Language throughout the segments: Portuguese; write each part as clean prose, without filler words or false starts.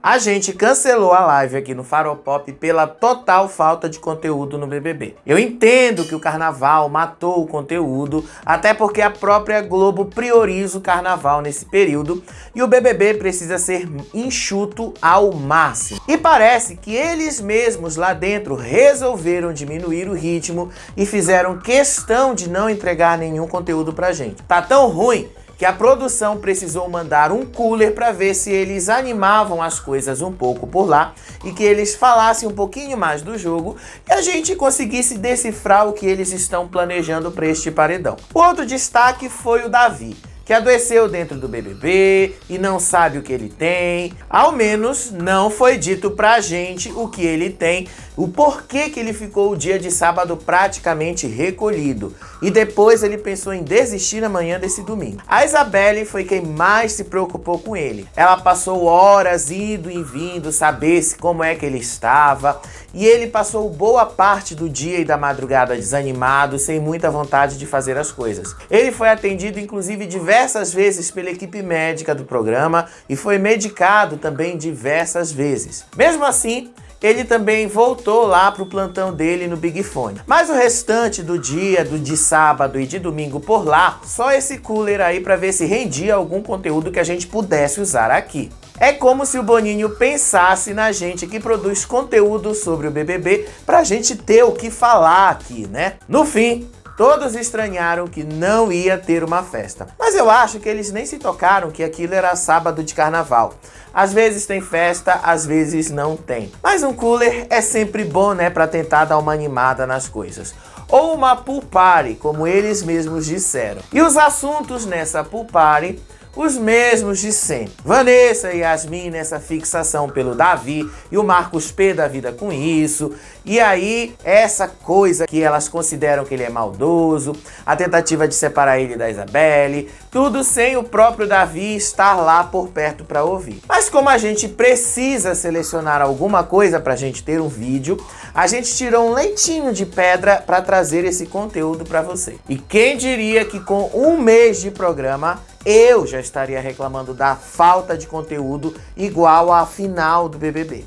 A gente cancelou a live aqui no Faropop pela total falta de conteúdo no BBB. Eu entendo que o carnaval matou o conteúdo, até porque a própria Globo prioriza o carnaval nesse período e o BBB precisa ser enxuto ao máximo. E parece que eles mesmos lá dentro resolveram diminuir o ritmo e fizeram questão de não entregar nenhum conteúdo pra gente. Tá tão ruim que a produção precisou mandar um cooler para ver se eles animavam as coisas um pouco por lá e que eles falassem um pouquinho mais do jogo e a gente conseguisse decifrar o que eles estão planejando para este paredão. O outro destaque foi o Davi, que adoeceu dentro do BBB e não sabe o que ele tem. Ao menos não foi dito pra gente o que ele tem, o porquê que ele ficou o dia de sábado praticamente recolhido. E depois ele pensou em desistir na manhã desse domingo. A Isabelle foi quem mais se preocupou com ele. Ela passou horas indo e vindo saber como é que ele estava. E ele passou boa parte do dia e da madrugada desanimado, sem muita vontade de fazer as coisas. Ele foi atendido inclusive diversas vezes pela equipe médica do programa e foi medicado também diversas vezes. Mesmo assim, ele também voltou lá pro plantão dele no Big Fone. Mas o restante do dia, de sábado e de domingo por lá, só esse cooler aí para ver se rendia algum conteúdo que a gente pudesse usar aqui. É como se o Boninho pensasse na gente que produz conteúdo sobre o BBB pra gente ter o que falar aqui, né? No fim, todos estranharam que não ia ter uma festa. Mas eu acho que eles nem se tocaram que aquilo era sábado de carnaval. Às vezes tem festa, às vezes não tem. Mas um cooler é sempre bom, né, pra tentar dar uma animada nas coisas. Ou uma pool party, como eles mesmos disseram. E os assuntos nessa pool party, os mesmos de sempre. Vanessa e Yasmin nessa fixação pelo Davi e o Marcos P da vida com isso. E aí, essa coisa que elas consideram que ele é maldoso, a tentativa de separar ele da Isabelle, tudo sem o próprio Davi estar lá por perto para ouvir. Mas como a gente precisa selecionar alguma coisa pra gente ter um vídeo, a gente tirou um leitinho de pedra para trazer esse conteúdo para você. E quem diria que com um mês de programa, eu já estaria reclamando da falta de conteúdo igual à final do BBB.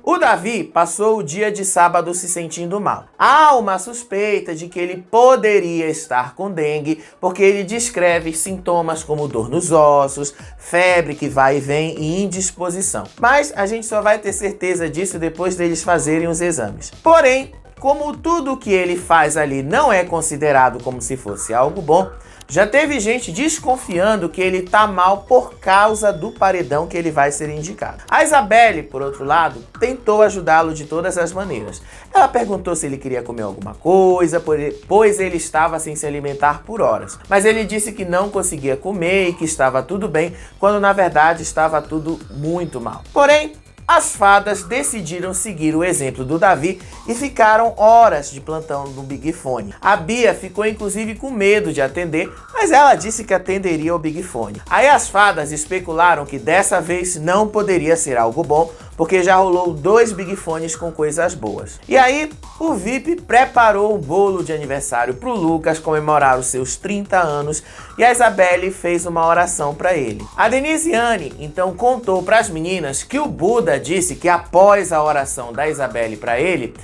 O Davi passou o dia de sábado se sentindo mal. Há uma suspeita de que ele poderia estar com dengue, porque ele descreve sintomas como dor nos ossos, febre que vai e vem e indisposição. Mas a gente só vai ter certeza disso depois deles fazerem os exames. Porém, como tudo que ele faz ali não é considerado como se fosse algo bom, já teve gente desconfiando que ele tá mal por causa do paredão que ele vai ser indicado. A Isabelle, por outro lado, tentou ajudá-lo de todas as maneiras. Ela perguntou se ele queria comer alguma coisa, pois ele estava sem se alimentar por horas. Mas ele disse que não conseguia comer e que estava tudo bem, quando na verdade estava tudo muito mal. Porém, as fadas decidiram seguir o exemplo do Davi e ficaram horas de plantão no Big Fone. A Bia ficou inclusive com medo de atender, mas ela disse que atenderia ao Big Fone. Aí as fadas especularam que dessa vez não poderia ser algo bom, porque já rolou 2 Big Fones com coisas boas. E aí, o VIP preparou um bolo de aniversário pro Lucas comemorar os seus 30 anos e a Isabelle fez uma oração para ele. A Denisiane, então, contou para as meninas que o Buda disse que após a oração da Isabelle para ele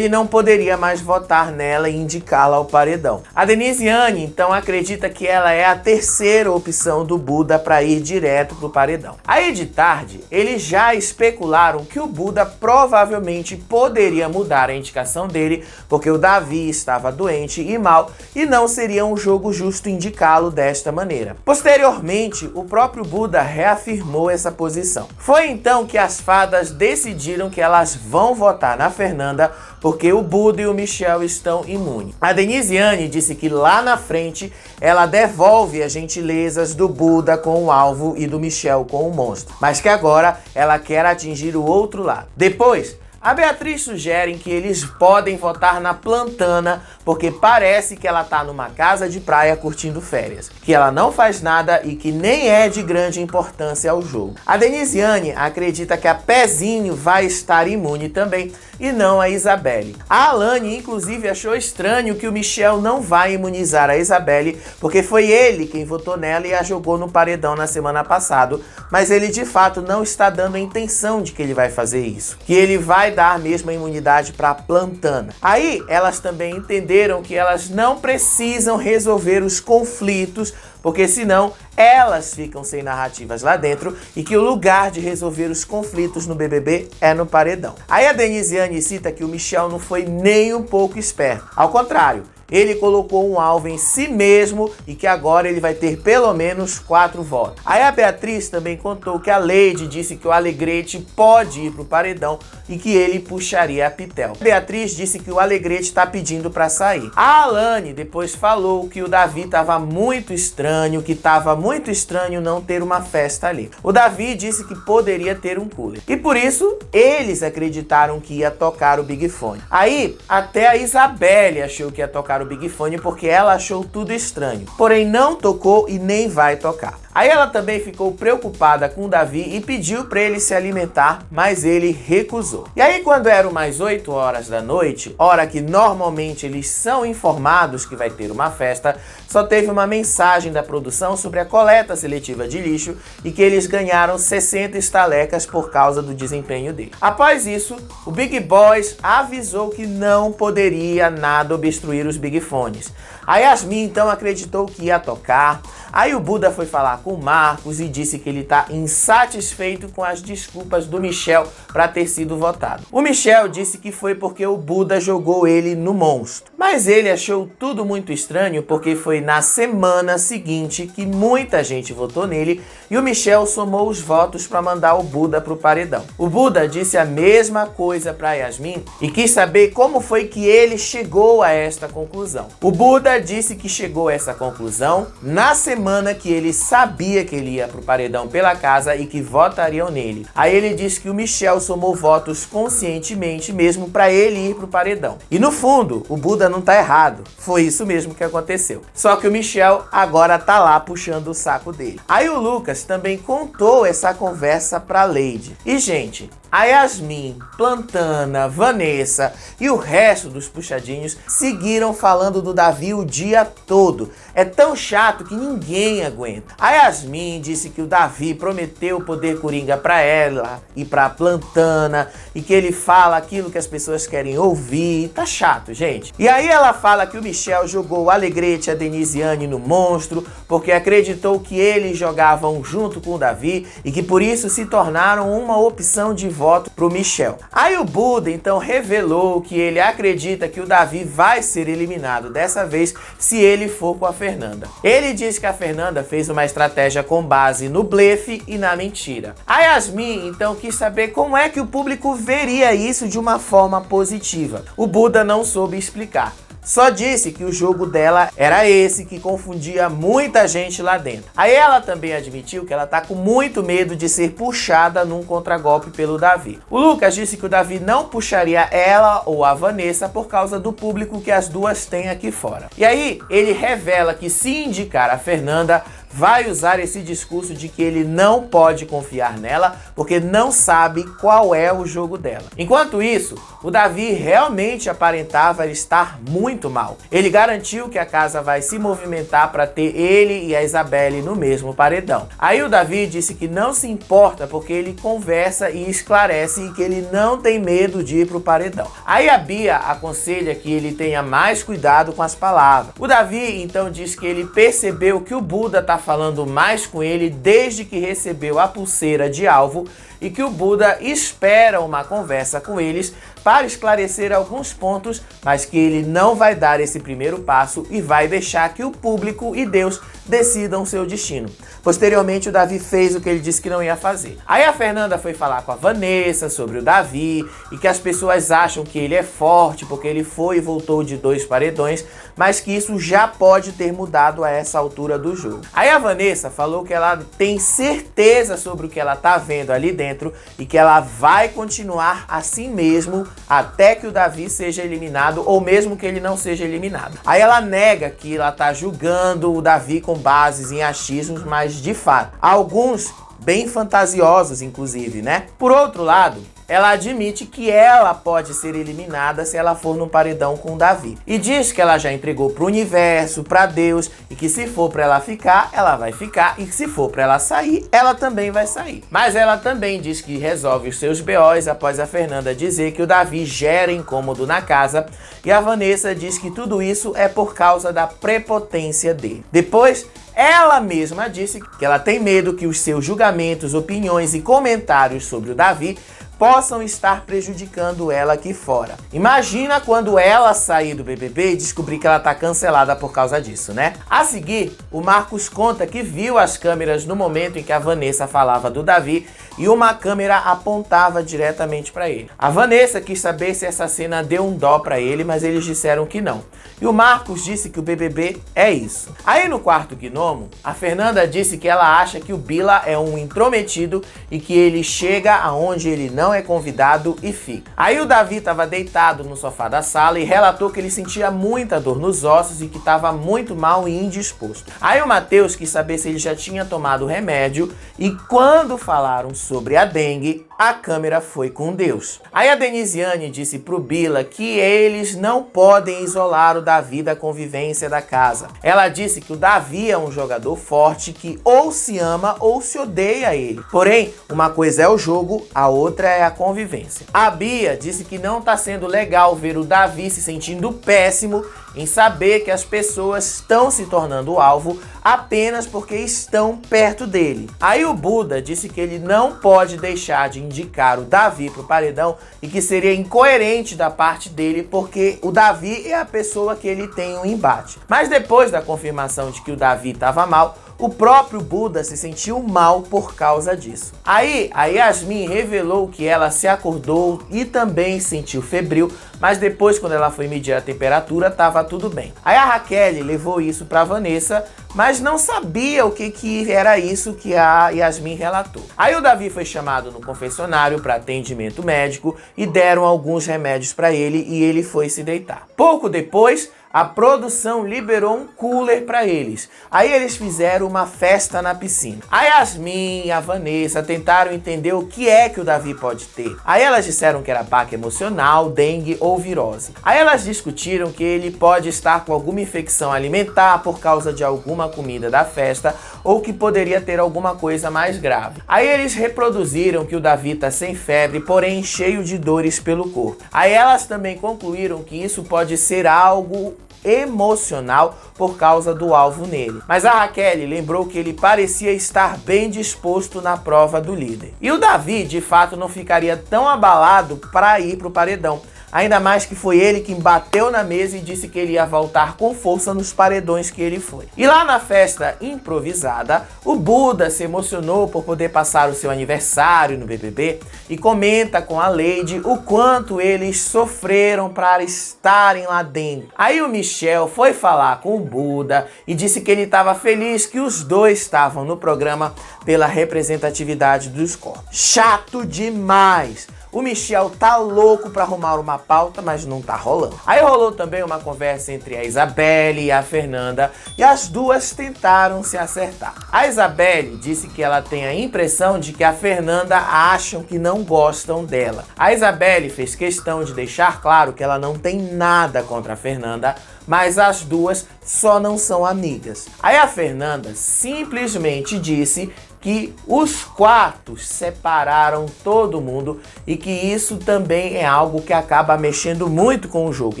não poderia mais votar nela e indicá-la ao paredão. A Denisiane, então, acredita que ela é a terceira opção do Buda para ir direto pro paredão. Aí de tarde, eles já especularam que o Buda provavelmente poderia mudar a indicação dele, porque o Davi estava doente e mal, e não seria um jogo justo indicá-lo desta maneira. Posteriormente, o próprio Buda reafirmou essa posição. Foi então que as fadas decidiram que elas vão votar na Fernanda, porque o Buda e o Michel estão imunes. A Denisiane disse que lá na frente ela devolve as gentilezas do Buda com o alvo e do Michel com o monstro, mas que agora ela quer atingir o outro lado. Depois, a Beatriz sugere que eles podem votar na Plantana, porque parece que ela tá numa casa de praia curtindo férias, que ela não faz nada e que nem é de grande importância ao jogo. A Denisiane acredita que a Pezinho vai estar imune também, e não a Isabelle. A Alane, inclusive, achou estranho que o Michel não vai imunizar a Isabelle, porque foi ele quem votou nela e a jogou no paredão na semana passada, mas ele de fato não está dando a intenção de que ele vai fazer isso, que ele vai dar mesmo a imunidade para Plantana. Aí elas também entenderam que elas não precisam resolver os conflitos, porque senão elas ficam sem narrativas lá dentro e que o lugar de resolver os conflitos no BBB é no paredão. Aí a Denisiane cita que o Michel não foi nem um pouco esperto. Ao contrário, ele colocou um alvo em si mesmo e que agora ele vai ter pelo menos 4 votos. Aí a Beatriz também contou que a Lady disse que o Alegrete pode ir pro paredão e que ele puxaria a Pitel. A Beatriz disse que o Alegrete está pedindo para sair. A Alane depois falou que o Davi estava muito estranho, que estava muito estranho não ter uma festa ali. O Davi disse que poderia ter um cooler. E por isso, eles acreditaram que ia tocar o Big Fone. Aí, até a Isabelle achou que ia tocar o Big Fone porque ela achou tudo estranho. Porém, não tocou e nem vai tocar. Aí ela também ficou preocupada com o Davi e pediu para ele se alimentar, mas ele recusou. E aí quando eram mais 8 horas da noite, hora que normalmente eles são informados que vai ter uma festa, só teve uma mensagem da produção sobre a coleta seletiva de lixo e que eles ganharam 60 estalecas por causa do desempenho dele. Após isso, o Big Boss avisou que não poderia nada obstruir os Big Fones. A Yasmin então acreditou que ia tocar. Aí o Buda foi falar com o Marcos e disse que ele está insatisfeito com as desculpas do Michel para ter sido votado. O Michel disse que foi porque o Buda jogou ele no monstro. Mas ele achou tudo muito estranho porque foi na semana seguinte que muita gente votou nele e o Michel somou os votos para mandar o Buda pro paredão. O Buda disse a mesma coisa para Yasmin e quis saber como foi que ele chegou a esta conclusão. O Buda disse que chegou a essa conclusão na semana que ele sabia que ele ia pro paredão pela casa e que votariam nele. Aí ele disse que o Michel somou votos conscientemente mesmo para ele ir pro paredão. E no fundo, o Buda não tá errado. Foi isso mesmo que aconteceu. Só que o Michel agora tá lá puxando o saco dele. Aí o Lucas também contou essa conversa pra Lady. E gente, a Yasmin, Plantana, Vanessa e o resto dos puxadinhos seguiram falando do Davi o dia todo. É tão chato que ninguém aguenta. A Yasmin disse que o Davi prometeu o poder coringa pra ela e pra Plantana e que ele fala aquilo que as pessoas querem ouvir. Tá chato, gente. E aí ela fala que o Michel jogou o Alegrete e a Denisiane no monstro porque acreditou que eles jogavam junto com o Davi e que por isso se tornaram uma opção de voto pro Michel. Aí o Buda então revelou que ele acredita que o Davi vai ser eliminado dessa vez se ele for com a Fernanda. Ele diz que a Fernanda fez uma estratégia com base no blefe e na mentira. A Yasmin então quis saber como é que o público veria isso de uma forma positiva. O Buda não soube explicar. Só disse que o jogo dela era esse, que confundia muita gente lá dentro. Aí ela também admitiu que ela tá com muito medo de ser puxada num contragolpe pelo Davi. O Lucas disse que o Davi não puxaria ela ou a Vanessa por causa do público que as duas têm aqui fora. E aí ele revela que se indicar a Fernanda, vai usar esse discurso de que ele não pode confiar nela porque não sabe qual é o jogo dela. Enquanto isso, o Davi realmente aparentava estar muito mal. Ele garantiu que a casa vai se movimentar para ter ele e a Isabelle no mesmo paredão. Aí o Davi disse que não se importa porque ele conversa e esclarece e que ele não tem medo de ir pro paredão. Aí a Bia aconselha que ele tenha mais cuidado com as palavras. O Davi então diz que ele percebeu que o Buda tá falando mais com ele desde que recebeu a pulseira de alvo e que o Buda espera uma conversa com eles para esclarecer alguns pontos, mas que ele não vai dar esse primeiro passo e vai deixar que o público e Deus decidam seu destino. Posteriormente, o Davi fez o que ele disse que não ia fazer. Aí a Fernanda foi falar com a Vanessa sobre o Davi e que as pessoas acham que ele é forte porque ele foi e voltou de 2 paredões, mas que isso já pode ter mudado a essa altura do jogo. Aí a Vanessa falou que ela tem certeza sobre o que ela tá vendo ali dentro e que ela vai continuar assim mesmo até que o Davi seja eliminado ou mesmo que ele não seja eliminado. Aí ela nega que ela tá julgando o Davi com bases em achismos, mas de fato, alguns bem fantasiosos inclusive, né? Por outro lado, ela admite que ela pode ser eliminada se ela for no paredão com o Davi. E diz que ela já entregou pro universo, pra Deus, e que se for pra ela ficar, ela vai ficar, e que se for pra ela sair, ela também vai sair. Mas ela também diz que resolve os seus BOs após a Fernanda dizer que o Davi gera incômodo na casa, e a Vanessa diz que tudo isso é por causa da prepotência dele. Depois, ela mesma disse que ela tem medo que os seus julgamentos, opiniões e comentários sobre o Davi possam estar prejudicando ela aqui fora. Imagina quando ela sair do BBB e descobrir que ela tá cancelada por causa disso, né? A seguir, o Marcos conta que viu as câmeras no momento em que a Vanessa falava do Davi e uma câmera apontava diretamente para ele. A Vanessa quis saber se essa cena deu um dó para ele, mas eles disseram que não. E o Marcos disse que o BBB é isso. Aí no quarto gnomo, a Fernanda disse que ela acha que o Bila é um intrometido e que ele chega aonde ele não é convidado e fica. Aí o Davi estava deitado no sofá da sala e relatou que ele sentia muita dor nos ossos e que estava muito mal e indisposto. Aí o Matheus quis saber se ele já tinha tomado o remédio e quando falaram sobre a dengue, a câmera foi com Deus. Aí a Denisiane disse pro Bila que eles não podem isolar o Davi da convivência da casa. Ela disse que o Davi é um jogador forte que ou se ama ou se odeia ele. Porém, uma coisa é o jogo, a outra é a convivência. A Bia disse que não tá sendo legal ver o Davi se sentindo péssimo em saber que as pessoas estão se tornando alvo apenas porque estão perto dele. Aí o Buda disse que ele não pode deixar de indicar o Davi pro paredão e que seria incoerente da parte dele porque o Davi é a pessoa que ele tem um embate. Mas depois da confirmação de que o Davi estava mal, o próprio Buda se sentiu mal por causa disso. Aí a Yasmin revelou que ela se acordou e também sentiu febril, mas depois quando ela foi medir a temperatura estava tudo bem. Aí a Raquel levou isso para Vanessa, mas não sabia o que era isso que a Yasmin relatou. Aí o Davi foi chamado no confessionário para atendimento médico e deram alguns remédios para ele e ele foi se deitar. Pouco depois, a produção liberou um cooler para eles. Aí eles fizeram uma festa na piscina. A Yasmin e a Vanessa tentaram entender o que é que o Davi pode ter. Aí elas disseram que era baque emocional, dengue ou virose. Aí elas discutiram que ele pode estar com alguma infecção alimentar por causa de alguma comida da festa ou que poderia ter alguma coisa mais grave. Aí eles reproduziram que o Davi tá sem febre, porém cheio de dores pelo corpo. Aí elas também concluíram que isso pode ser algo emocional por causa do alvo nele. Mas a Raquel lembrou que ele parecia estar bem disposto na prova do líder. E o Davi, de fato, não ficaria tão abalado para ir pro paredão. Ainda mais que foi ele quem bateu na mesa e disse que ele ia voltar com força nos paredões que ele foi. E lá na festa improvisada, o Buda se emocionou por poder passar o seu aniversário no BBB e comenta com a Lady o quanto eles sofreram para estarem lá dentro. Aí o Michel foi falar com o Buda e disse que ele estava feliz que os dois estavam no programa pela representatividade dos corpos. Chato demais! O Michel tá louco pra arrumar uma pauta, mas não tá rolando. Aí rolou também uma conversa entre a Isabelle e a Fernanda e as duas tentaram se acertar. A Isabelle disse que ela tem a impressão de que a Fernanda acham que não gostam dela. A Isabelle fez questão de deixar claro que ela não tem nada contra a Fernanda, mas as duas só não são amigas. Aí a Fernanda simplesmente disse que os quartos separaram todo mundo e que isso também é algo que acaba mexendo muito com o jogo,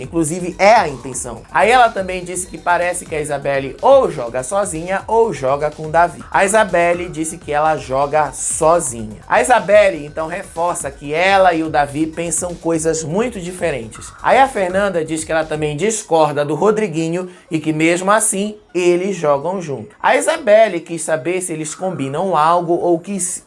inclusive é a intenção. Aí ela também disse que parece que a Isabelle ou joga sozinha ou joga com o Davi. A Isabelle disse que ela joga sozinha. A Isabelle então reforça que ela e o Davi pensam coisas muito diferentes. Aí a Fernanda diz que ela também discorda do Rodriguinho e que mesmo assim eles jogam junto. A Isabelle quis saber se eles combinam algo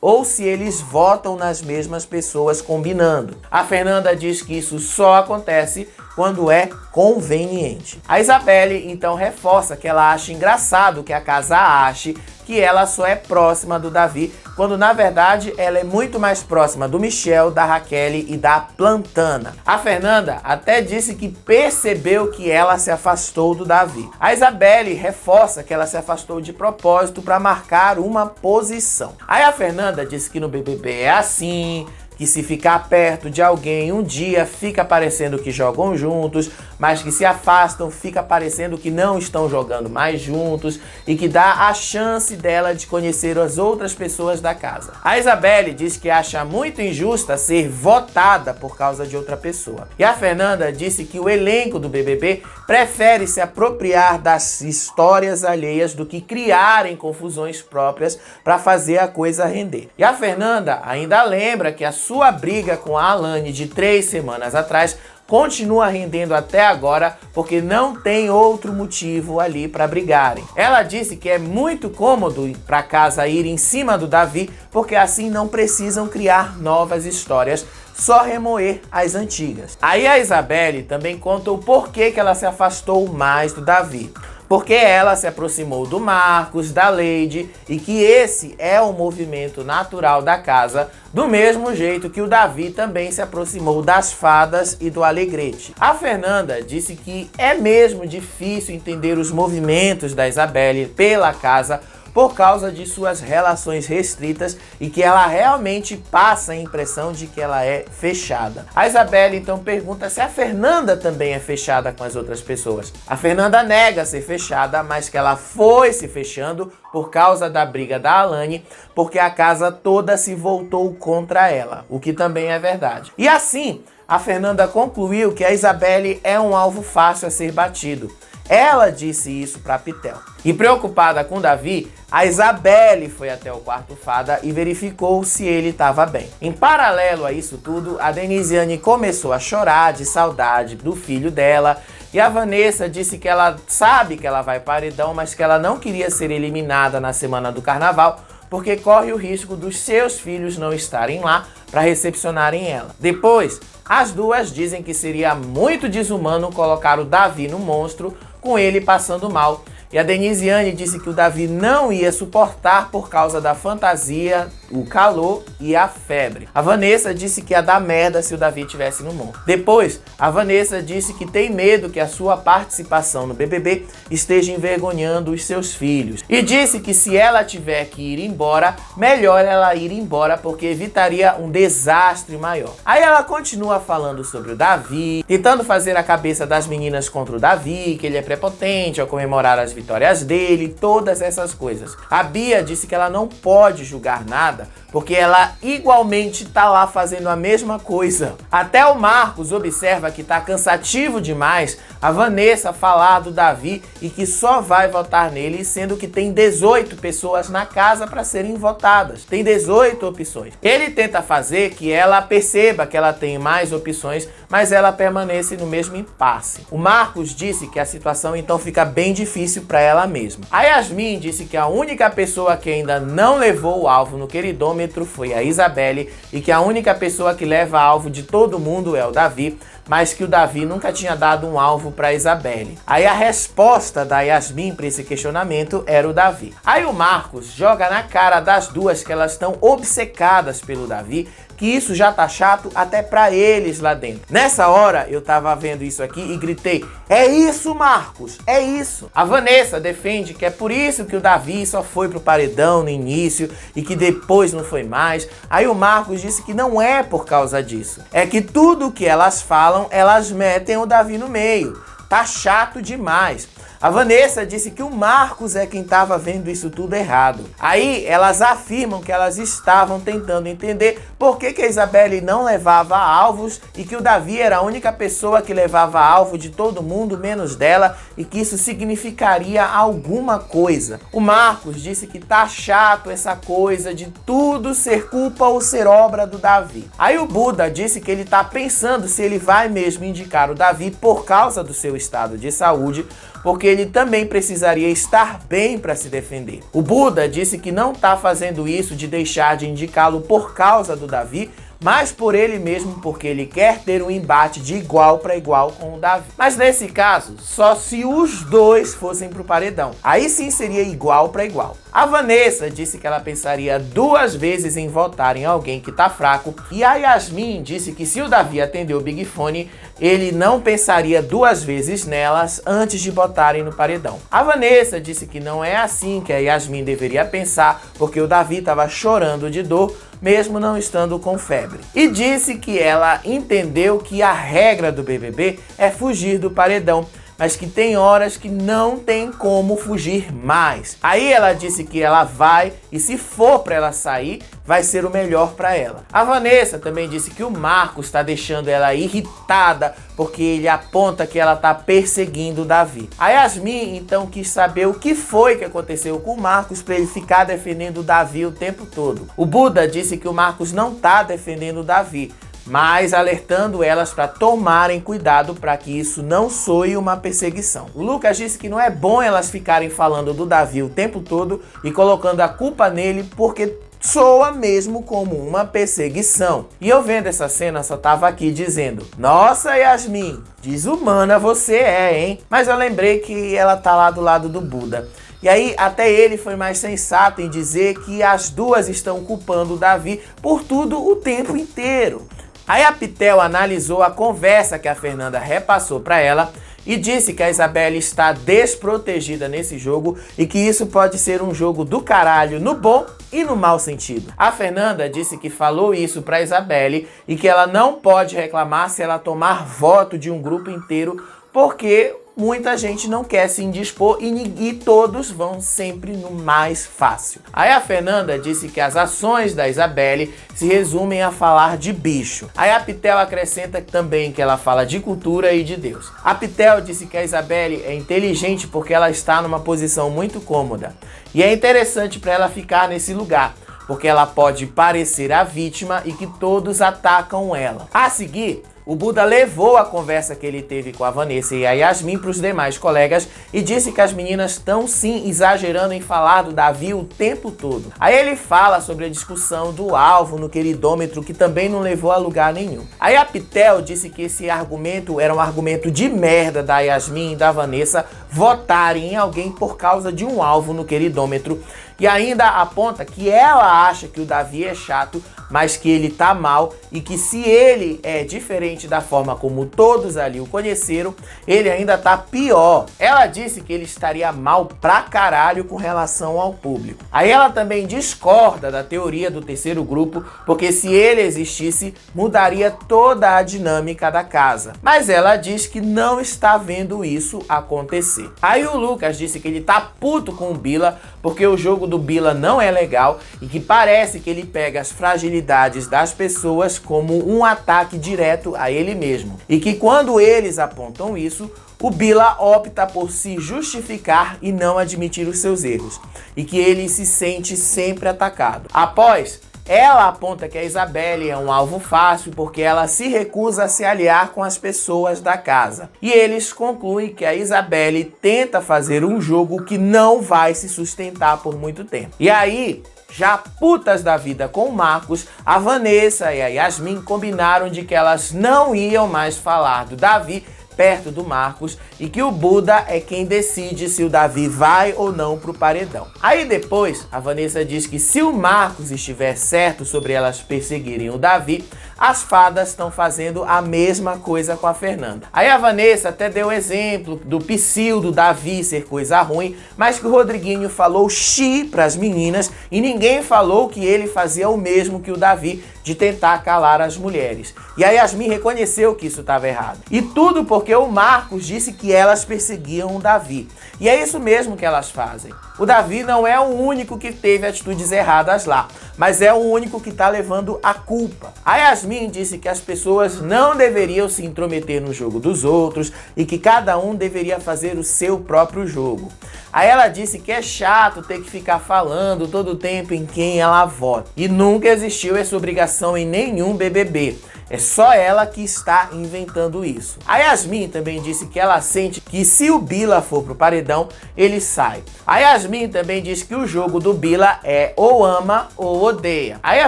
ou se eles votam nas mesmas pessoas combinando. A Fernanda diz que isso só acontece quando é conveniente. A Isabelle então reforça que ela acha engraçado que a casa ache que ela só é próxima do Davi, quando na verdade ela é muito mais próxima do Michel, da Raquel e da Plantana. A Fernanda até disse que percebeu que ela se afastou do Davi. A Isabelle reforça que ela se afastou de propósito para marcar uma posição. Aí a Fernanda disse que no BBB é assim, que se ficar perto de alguém um dia fica parecendo que jogam juntos, mas que se afastam fica parecendo que não estão jogando mais juntos e que dá a chance dela de conhecer as outras pessoas da casa. A Isabelle diz que acha muito injusta ser votada por causa de outra pessoa. E a Fernanda disse que o elenco do BBB prefere se apropriar das histórias alheias do que criarem confusões próprias para fazer a coisa render. E a Fernanda ainda lembra que a sua briga com a Alane de 3 semanas atrás continua rendendo até agora porque não tem outro motivo ali para brigarem. Ela disse que é muito cômodo para casa ir em cima do Davi porque assim não precisam criar novas histórias, só remoer as antigas. Aí a Isabelle também conta o porquê que ela se afastou mais do Davi. Porque ela se aproximou do Marcos, da Lady, e que esse é o movimento natural da casa, do mesmo jeito que o Davi também se aproximou das fadas e do Alegrete. A Fernanda disse que é mesmo difícil entender os movimentos da Isabelle pela casa, por causa de suas relações restritas e que ela realmente passa a impressão de que ela é fechada. A Isabelle então pergunta se a Fernanda também é fechada com as outras pessoas. A Fernanda nega ser fechada, mas que ela foi se fechando por causa da briga da Alane, porque a casa toda se voltou contra ela, o que também é verdade. E assim, a Fernanda concluiu que a Isabelle é um alvo fácil a ser batido. Ela disse isso para Pitel. E preocupada com Davi, a Isabelle foi até o quarto fada e verificou se ele estava bem. Em paralelo a isso tudo, a Denisiane começou a chorar de saudade do filho dela e a Vanessa disse que ela sabe que ela vai paredão, mas que ela não queria ser eliminada na semana do carnaval porque corre o risco dos seus filhos não estarem lá para recepcionarem ela. Depois, as duas dizem que seria muito desumano colocar o Davi no monstro com ele passando mal. E a Denisiane disse que o Davi não ia suportar por causa da fantasia, o calor e a febre. A Vanessa disse que ia dar merda se o Davi estivesse no monstro. Depois, a Vanessa disse que tem medo que a sua participação no BBB esteja envergonhando os seus filhos. E disse que se ela tiver que ir embora, melhor ela ir embora porque evitaria um desastre maior. Aí ela continua falando sobre o Davi, tentando fazer a cabeça das meninas contra o Davi, que ele é prepotente ao comemorar as vitórias dele, todas essas coisas. A Bia disse que ela não pode julgar nada porque ela igualmente tá lá fazendo a mesma coisa. Até o Marcos observa que tá cansativo demais a Vanessa falar do Davi e que só vai votar nele, sendo que tem 18 pessoas na casa para serem votadas. Tem 18 opções. Ele tenta fazer que ela perceba que ela tem mais opções, mas ela permanece no mesmo impasse. O Marcos disse que a situação então fica bem difícil para ela mesma. A Yasmin disse que a única pessoa que ainda não levou o alvo no queridômetro foi a Isabelle e que a única pessoa que leva alvo de todo mundo é o Davi, mas que o Davi nunca tinha dado um alvo para Isabelle. Aí a resposta da Yasmin para esse questionamento era o Davi. Aí o Marcos joga na cara das duas que elas estão obcecadas pelo Davi, que isso já tá chato até pra eles lá dentro. Nessa hora, eu tava vendo isso aqui e gritei, é isso, Marcos, é isso. A Vanessa defende que é por isso que o Davi só foi pro paredão no início e que depois não foi mais. Aí o Marcos disse que não é por causa disso. É que tudo que elas falam, elas metem o Davi no meio. Tá chato demais. A Vanessa disse que o Marcos é quem estava vendo isso tudo errado. Aí elas afirmam que elas estavam tentando entender por que a Isabelle não levava alvos e que o Davi era a única pessoa que levava alvo de todo mundo menos dela e que isso significaria alguma coisa. O Marcos disse que tá chato essa coisa de tudo ser culpa ou ser obra do Davi. Aí o Buda disse que ele tá pensando se ele vai mesmo indicar o Davi por causa do seu estado de saúde, porque ele também precisaria estar bem para se defender. O Buda disse que não está fazendo isso de deixar de indicá-lo por causa do Davi, mas por ele mesmo, porque ele quer ter um embate de igual para igual com o Davi. Mas nesse caso, só se os dois fossem pro paredão. Aí sim seria igual para igual. A Vanessa disse que ela pensaria 2 vezes em votar em alguém que tá fraco. E a Yasmin disse que se o Davi atender o Big Fone, ele não pensaria duas vezes nelas antes de botarem no paredão. A Vanessa disse que não é assim que a Yasmin deveria pensar, porque o Davi estava chorando de dor, mesmo não estando com febre. E disse que ela entendeu que a regra do BBB é fugir do paredão, mas que tem horas que não tem como fugir mais. Aí ela disse que ela vai, e se for para ela sair, vai ser o melhor para ela. A Vanessa também disse que o Marcos está deixando ela irritada, porque ele aponta que ela está perseguindo o Davi. A Yasmin então quis saber o que foi que aconteceu com o Marcos para ele ficar defendendo o Davi o tempo todo. O Buda disse que o Marcos não está defendendo o Davi, mas alertando elas para tomarem cuidado para que isso não soe uma perseguição. O Lucas disse que não é bom elas ficarem falando do Davi o tempo todo e colocando a culpa nele, porque soa mesmo como uma perseguição. E eu vendo essa cena só tava aqui dizendo: nossa, Yasmin, desumana você é, hein? Mas eu lembrei que ela tá lá do lado do Buda. E aí até ele foi mais sensato em dizer que as duas estão culpando o Davi por tudo o tempo inteiro. Aí a Pitel analisou a conversa que a Fernanda repassou para ela e disse que a Isabelle está desprotegida nesse jogo e que isso pode ser um jogo do caralho no bom e no mau sentido. A Fernanda disse que falou isso para Isabelle e que ela não pode reclamar se ela tomar voto de um grupo inteiro, porque muita gente não quer se indispor e todos vão sempre no mais fácil. Aí a Fernanda disse que as ações da Isabelle se resumem a falar de bicho. Aí a Pitel acrescenta também que ela fala de cultura e de Deus. A Pitel disse que a Isabelle é inteligente porque ela está numa posição muito cômoda. E é interessante para ela ficar nesse lugar, porque ela pode parecer a vítima e que todos atacam ela. A seguir, o Buda levou a conversa que ele teve com a Vanessa e a Yasmin para os demais colegas e disse que as meninas estão sim exagerando em falar do Davi o tempo todo. Aí ele fala sobre a discussão do alvo no queridômetro, que também não levou a lugar nenhum. Aí a Pitel disse que esse argumento era um argumento de merda da Yasmin e da Vanessa votarem em alguém por causa de um alvo no queridômetro. E ainda aponta que ela acha que o Davi é chato, mas que ele tá mal e que se ele é diferente da forma como todos ali o conheceram, ele ainda tá pior. Ela disse que ele estaria mal pra caralho com relação ao público. Aí ela também discorda da teoria do terceiro grupo, porque se ele existisse, mudaria toda a dinâmica da casa. Mas ela diz que não está vendo isso acontecer. Aí o Lucas disse que ele tá puto com o Bila, porque o jogo do Bila não é legal e que parece que ele pega as fragilidades das pessoas como um ataque direto a ele mesmo. E que quando eles apontam isso, o Bila opta por se justificar e não admitir os seus erros. E que ele se sente sempre atacado. Após, ela aponta que a Isabelle é um alvo fácil porque ela se recusa a se aliar com as pessoas da casa. E eles concluem que a Isabelle tenta fazer um jogo que não vai se sustentar por muito tempo. E aí, já putas da vida com o Marcos, a Vanessa e a Yasmin combinaram de que elas não iam mais falar do Davi perto do Marcos e que o Buda é quem decide se o Davi vai ou não pro paredão. Aí depois, a Vanessa diz que se o Marcos estiver certo sobre elas perseguirem o Davi, as fadas estão fazendo a mesma coisa com a Fernanda. Aí a Vanessa até deu exemplo do psil do Davi ser coisa ruim, mas que o Rodriguinho falou xi pras meninas e ninguém falou que ele fazia o mesmo que o Davi, de tentar calar as mulheres. E a Yasmin reconheceu que isso estava errado. E tudo porque o Marcos disse que elas perseguiam o Davi. E é isso mesmo que elas fazem. O Davi não é o único que teve atitudes erradas lá, mas é o único que está levando a culpa. A Yasmin disse que as pessoas não deveriam se intrometer no jogo dos outros e que cada um deveria fazer o seu próprio jogo. Aí ela disse que é chato ter que ficar falando todo o tempo em quem ela vota. E nunca existiu essa obrigação em nenhum BBB. É só ela que está inventando isso. A Yasmin também disse que ela sente que se o Bila for pro paredão, ele sai. A Yasmin também disse que o jogo do Bila é ou ama ou odeia. Aí a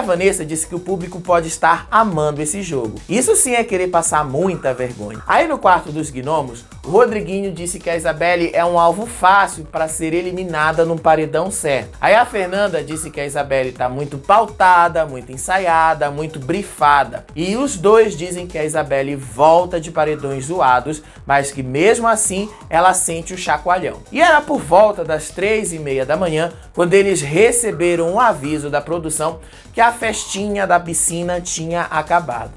Vanessa disse que o público pode estar amando esse jogo. Isso sim é querer passar muita vergonha. Aí no quarto dos gnomos, o Rodriguinho disse que a Isabelle é um alvo fácil para ser eliminada num paredão certo. Aí a Fernanda disse que a Isabelle tá muito pautada, muito ensaiada, muito brifada. E os Os dois dizem que a Isabelle volta de paredões zoados, mas que mesmo assim ela sente o chacoalhão. E era por volta das 3h30 da manhã quando eles receberam um aviso da produção que a festinha da piscina tinha acabado.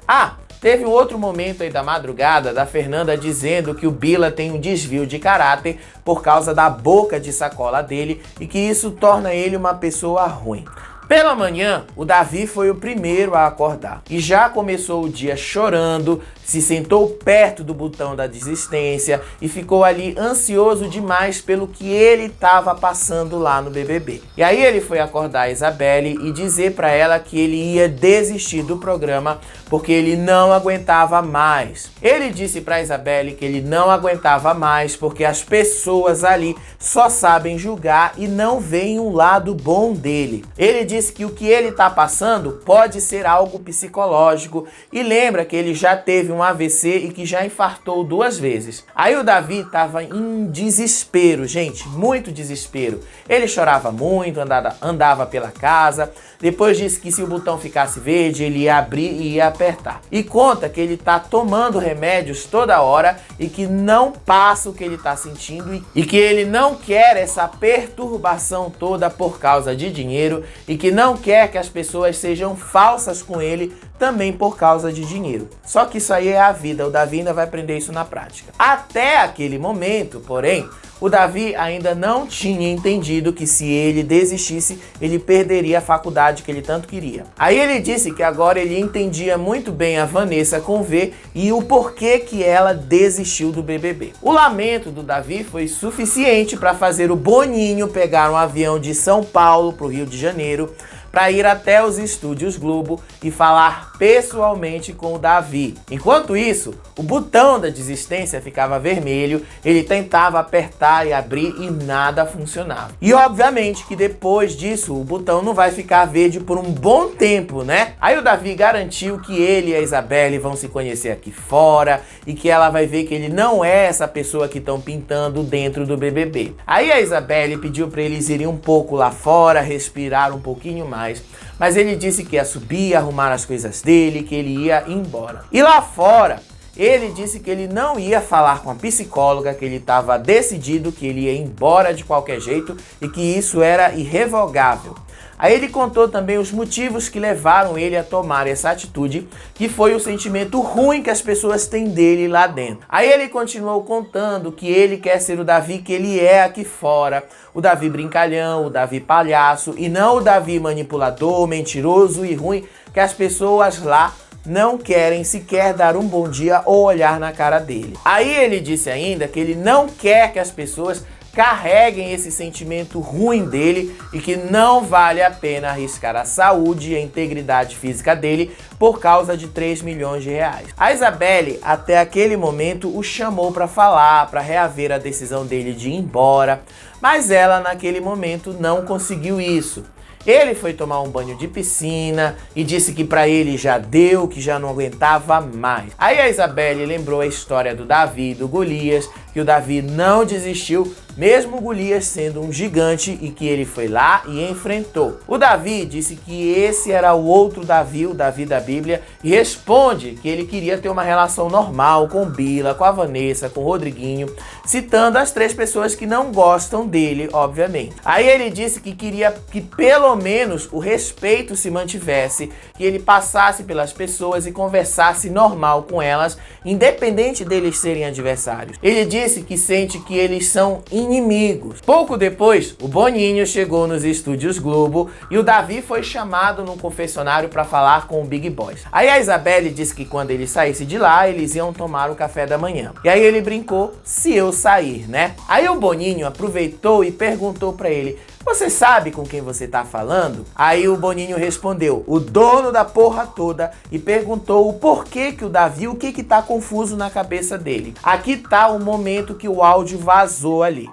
Teve um outro momento aí da madrugada da Fernanda dizendo que o Bila tem um desvio de caráter por causa da boca de sacola dele e que isso torna ele uma pessoa ruim. Pela manhã, o Davi foi o primeiro a acordar e já começou o dia chorando, se sentou perto do botão da desistência e ficou ali ansioso demais pelo que ele estava passando lá no BBB. E aí ele foi acordar a Isabelle e dizer para ela que ele ia desistir do programa porque ele não aguentava mais. Ele disse para Isabelle que ele não aguentava mais porque as pessoas ali só sabem julgar e não veem um lado bom dele. Ele disse que o que ele está passando pode ser algo psicológico e lembra que ele já teve um AVC e que já infartou 2 vezes. Aí o Davi estava em desespero, gente, muito desespero. Ele chorava muito, andava pela casa, depois disse que se o botão ficasse verde, ele ia abrir e ia apertar. E conta que ele tá tomando remédios toda hora e que não passa o que ele tá sentindo e que ele não quer essa perturbação toda por causa de dinheiro e que não quer que as pessoas sejam falsas com ele também por causa de dinheiro. Só que isso aí é a vida, o Davi ainda vai aprender isso na prática. Até aquele momento, porém, o Davi ainda não tinha entendido que se ele desistisse, ele perderia a faculdade que ele tanto queria. Aí ele disse que agora ele entendia muito bem a Vanessa com V e o porquê que ela desistiu do BBB. O lamento do Davi foi suficiente para fazer o Boninho pegar um avião de São Paulo para o Rio de Janeiro, para ir até os estúdios Globo e falar pessoalmente com o Davi. Enquanto isso, o botão da desistência ficava vermelho, ele tentava apertar e abrir e nada funcionava. E obviamente que depois disso o botão não vai ficar verde por um bom tempo, né? Aí o Davi garantiu que ele e a Isabelle vão se conhecer aqui fora e que ela vai ver que ele não é essa pessoa que estão pintando dentro do BBB. Aí a Isabelle pediu para eles irem um pouco lá fora, respirar um pouquinho mais, mas ele disse que ia subir, arrumar as coisas dele, que ele ia embora. E lá fora, ele disse que ele não ia falar com a psicóloga, que ele estava decidido que ele ia embora de qualquer jeito e que isso era irrevogável. Aí ele contou também os motivos que levaram ele a tomar essa atitude, que foi o sentimento ruim que as pessoas têm dele lá dentro. Aí ele continuou contando que ele quer ser o Davi que ele é aqui fora, o Davi brincalhão, o Davi palhaço, e não o Davi manipulador, mentiroso e ruim, que as pessoas lá não querem sequer dar um bom dia ou olhar na cara dele. Aí ele disse ainda que ele não quer que as pessoas carreguem esse sentimento ruim dele e que não vale a pena arriscar a saúde e a integridade física dele por causa de 3 milhões de reais. A Isabelle, até aquele momento, o chamou para falar, para reaver a decisão dele de ir embora, mas ela, naquele momento, não conseguiu isso. Ele foi tomar um banho de piscina e disse que para ele já deu, que já não aguentava mais. Aí a Isabelle lembrou a história do Davi e do Golias, que o Davi não desistiu, mesmo o Golias sendo um gigante, e que ele foi lá e enfrentou. O Davi disse que esse era o outro Davi, o Davi da Bíblia, e responde que ele queria ter uma relação normal com Bila, com a Vanessa, com o Rodriguinho, citando as 3 pessoas que não gostam dele, obviamente. Aí ele disse que queria que pelo menos o respeito se mantivesse, que ele passasse pelas pessoas e conversasse normal com elas, independente deles serem adversários. Ele disse que sente que eles são inimigos. Pouco depois, o Boninho chegou nos estúdios Globo e o Davi foi chamado num confessionário para falar com o Big Boss. Aí a Isabelle disse que quando ele saísse de lá, eles iam tomar o café da manhã. E aí ele brincou, se eu sair, né? Aí o Boninho aproveitou e perguntou para ele: você sabe com quem você tá falando? Aí o Boninho respondeu, o dono da porra toda, e perguntou o porquê que o Davi, o que tá confuso na cabeça dele. Aqui tá o momento que o áudio vazou ali.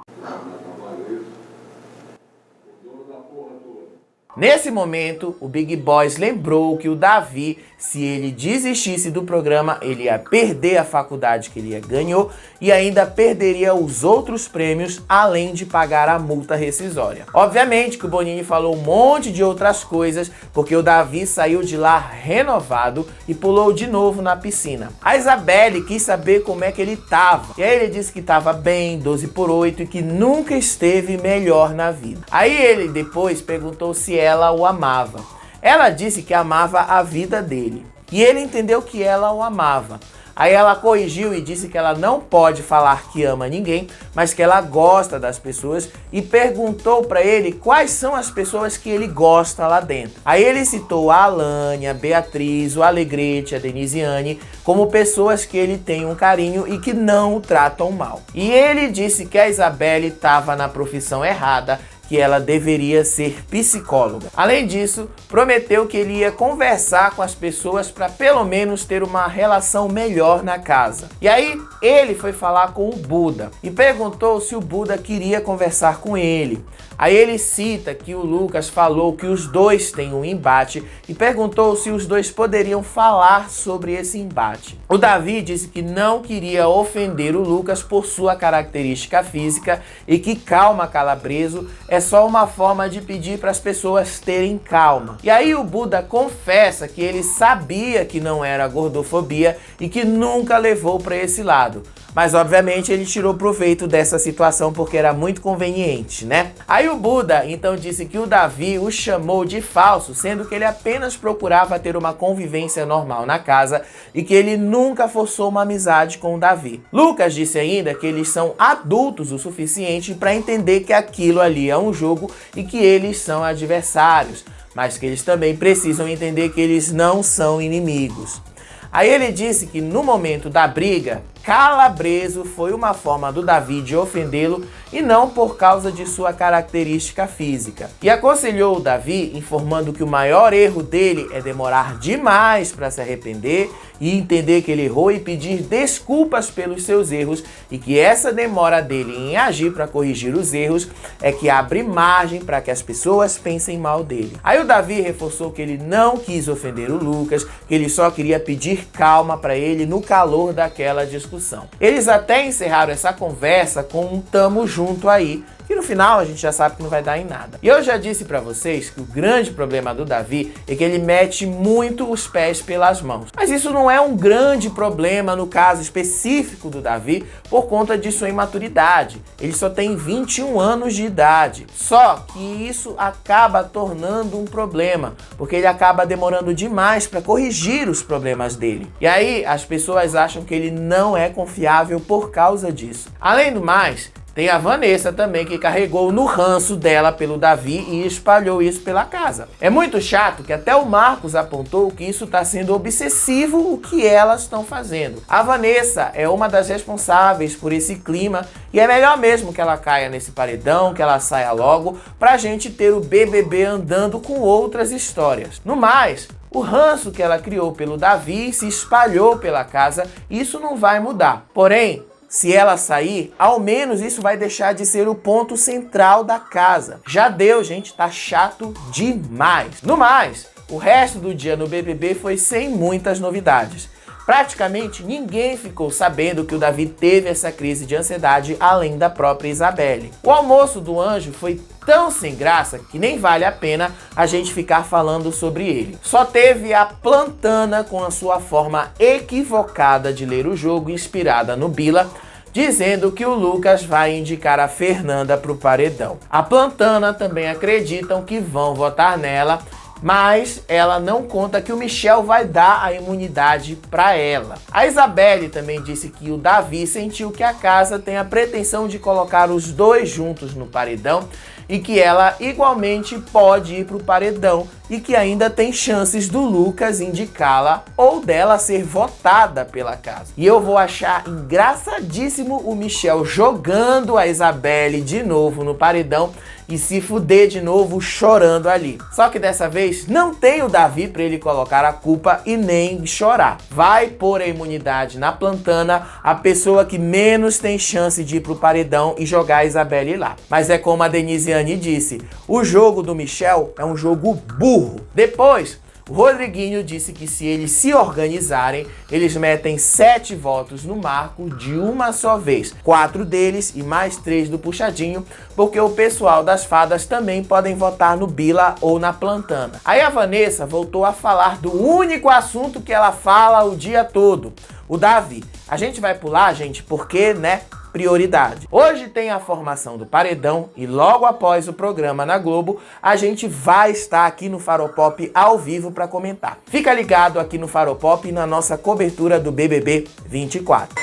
Nesse momento, o Big Boss lembrou que o Davi, se ele desistisse do programa, ele ia perder a faculdade que ele ganhou e ainda perderia os outros prêmios, além de pagar a multa rescisória. Obviamente que o Bonini falou um monte de outras coisas, porque o Davi saiu de lá renovado e pulou de novo na piscina. A Isabelle quis saber como é que ele tava, e aí ele disse que tava bem, 12 por 8, e que nunca esteve melhor na vida. Aí ele depois perguntou se ela o amava. Ela disse que amava a vida dele, e ele entendeu que ela o amava. Aí ela corrigiu e disse que ela não pode falar que ama ninguém, mas que ela gosta das pessoas, e perguntou para ele quais são as pessoas que ele gosta lá dentro. Aí ele citou a Alane, a Beatriz, o Alegrete, a Denisiane como pessoas que ele tem um carinho e que não o tratam mal. E ele disse que a Isabelle estava na profissão errada, que ela deveria ser psicóloga. Além disso, prometeu que ele ia conversar com as pessoas para pelo menos ter uma relação melhor na casa. E aí ele foi falar com o Buda e perguntou se o Buda queria conversar com ele. Aí ele cita que o Lucas falou que os dois têm um embate e perguntou se os dois poderiam falar sobre esse embate. O Davi disse que não queria ofender o Lucas por sua característica física e que calma, Calabreso, é só uma forma de pedir para as pessoas terem calma. E aí o Buda confessa que ele sabia que não era gordofobia e que nunca levou para esse lado. Mas obviamente ele tirou proveito dessa situação porque era muito conveniente, né? Aí o Buda então disse que o Davi o chamou de falso, sendo que ele apenas procurava ter uma convivência normal na casa e que ele nunca forçou uma amizade com o Davi. Lucas disse ainda que eles são adultos o suficiente para entender que aquilo ali é um jogo e que eles são adversários, mas que eles também precisam entender que eles não são inimigos. Aí ele disse que no momento da briga, Calabreso foi uma forma do Davi de ofendê-lo e não por causa de sua característica física. E aconselhou o Davi, informando que o maior erro dele é demorar demais para se arrepender e entender que ele errou e pedir desculpas pelos seus erros, e que essa demora dele em agir para corrigir os erros é que abre margem para que as pessoas pensem mal dele. Aí o Davi reforçou que ele não quis ofender o Lucas, que ele só queria pedir calma para ele no calor daquela discussão. Eles até encerraram essa conversa com um tamo junto aí, que no final a gente já sabe que não vai dar em nada. E eu já disse pra vocês que o grande problema do Davi é que ele mete muito os pés pelas mãos. Mas isso não é um grande problema no caso específico do Davi por conta de sua imaturidade. Ele só tem 21 anos de idade. Só que isso acaba tornando um problema, porque ele acaba demorando demais para corrigir os problemas dele. E aí as pessoas acham que ele não é confiável por causa disso. Além do mais, tem a Vanessa também, que carregou no ranço dela pelo Davi e espalhou isso pela casa. É muito chato que até o Marcos apontou que isso está sendo obsessivo o que elas estão fazendo. A Vanessa é uma das responsáveis por esse clima e é melhor mesmo que ela caia nesse paredão, que ela saia logo, pra gente ter o BBB andando com outras histórias. No mais, o ranço que ela criou pelo Davi se espalhou pela casa e isso não vai mudar. Porém, se ela sair, ao menos isso vai deixar de ser o ponto central da casa. Já deu, gente, tá chato demais. No mais, o resto do dia no BBB foi sem muitas novidades. Praticamente ninguém ficou sabendo que o Davi teve essa crise de ansiedade além da própria Isabelle. O almoço do anjo foi tão sem graça que nem vale a pena a gente ficar falando sobre ele. Só teve a Plantana com a sua forma equivocada de ler o jogo, inspirada no Bila, dizendo que o Lucas vai indicar a Fernanda para o paredão. A Plantana também acreditam que vão votar nela, mas ela não conta que o Michel vai dar a imunidade para ela. A Isabelle também disse que o Davi sentiu que a casa tem a pretensão de colocar os dois juntos no paredão e que ela igualmente pode ir para o paredão e que ainda tem chances do Lucas indicá-la ou dela ser votada pela casa. E eu vou achar engraçadíssimo o Michel jogando a Isabelle de novo no paredão e se fuder de novo chorando ali. Só que dessa vez não tem o Davi para ele colocar a culpa e nem chorar. Vai pôr a imunidade na Plantana, a pessoa que menos tem chance de ir pro paredão, e jogar a Isabelle lá. Mas é como a Denise Eliane disse: o jogo do Michel é um jogo burro. Depois, o Rodriguinho disse que se eles se organizarem, eles metem 7 votos no Marco de uma só vez. 4 deles e mais 3 do Puxadinho, porque o pessoal das fadas também podem votar no Bila ou na Plantana. Aí a Vanessa voltou a falar do único assunto que ela fala o dia todo, o Davi. A gente vai pular, gente, porque, né, prioridade. Hoje tem a formação do Paredão e logo após o programa na Globo, a gente vai estar aqui no Faropop ao vivo para comentar. Fica ligado aqui no Faropop e na nossa cobertura do BBB 24.